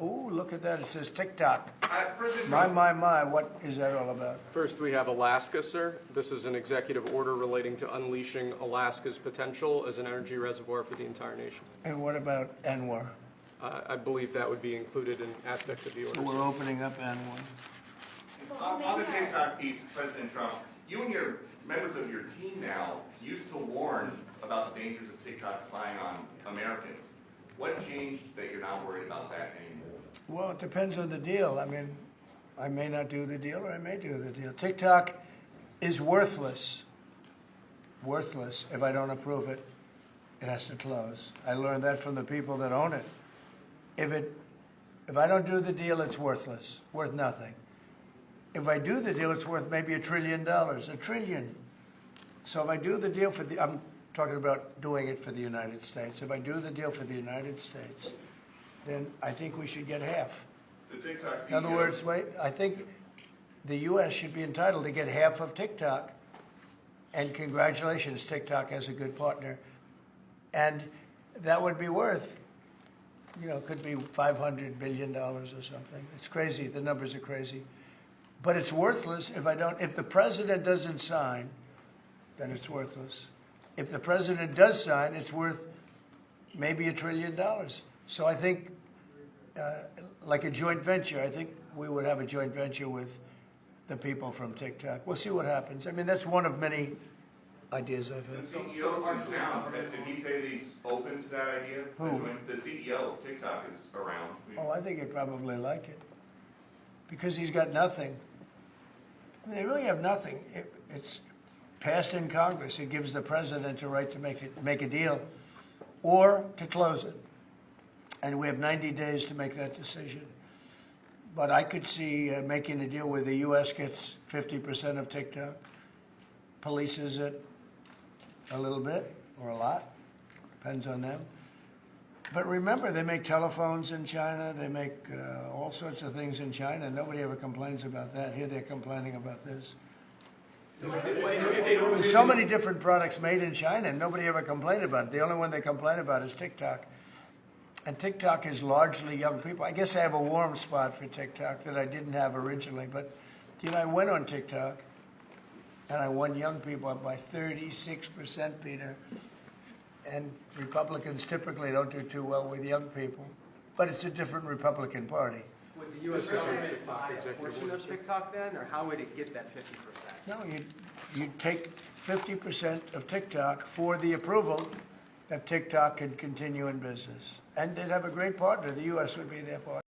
Ooh, look at that. It says TikTok. President My, Trump, what is that all about? First, we have Alaska, sir. This is an executive order relating to unleashing Alaska's potential as an energy reservoir for the entire nation. And what about Anwar? I believe that would be included in aspects of the order. So we're opening up Anwar. on the TikTok piece, President Trump, you and your members of your team now used to warn about the dangers of TikTok spying on Americans. What changed that you're not worried about that anymore? Well, it depends on the deal. I mean, I may not do the deal or I may do the deal. TikTok is worthless. Worthless. If I don't approve it, it has to close. I learned that from the people that own it. If I don't do the deal, it's worthless, worth nothing. If I do the deal, it's worth maybe $1 trillion, $1 trillion. So if I do the deal I'm talking about doing it for the United States. If I do the deal for the United States, then I think we should get half. The TikTok CEO, In other words, I think the U.S. should be entitled to get half of TikTok. And congratulations, TikTok has a good partner. And that would be worth, could be $500 billion or something. It's crazy. The numbers are crazy. But it's worthless if the president doesn't sign, then it's worthless. If the president does sign, it's worth maybe $1 trillion. So I think, like a joint venture, I think we would have a joint venture with the people from TikTok. We'll see what happens. I mean, that's one of many ideas I've had. the CEO is now. Did he say that he's open to that idea? Who? The CEO of TikTok is around. Oh, I think he'd probably like it. Because he's got nothing. I mean, they really have nothing. It's passed in Congress. It gives the president a right to make a deal or to close it. And we have 90 days to make that decision. But I could see making a deal where the U.S. gets 50% of TikTok, polices it a little bit or a lot, depends on them. But remember, they make telephones in China. They make all sorts of things in China. Nobody ever complains about that. Here they're complaining about this. There's so many different products made in China, and nobody ever complained about it. The only one they complain about is TikTok. And TikTok is largely young people. I guess I have a warm spot for TikTok that I didn't have originally. But, I went on TikTok, and I won young people up by 36%, Peter. And Republicans typically don't do too well with young people. But it's a different Republican Party. Would the U.S. government buy a portion of TikTok then, or how would it get that 50%? No, you'd take 50% of TikTok for the approval that TikTok could continue in business. And they'd have a great partner. The U.S. would be their partner.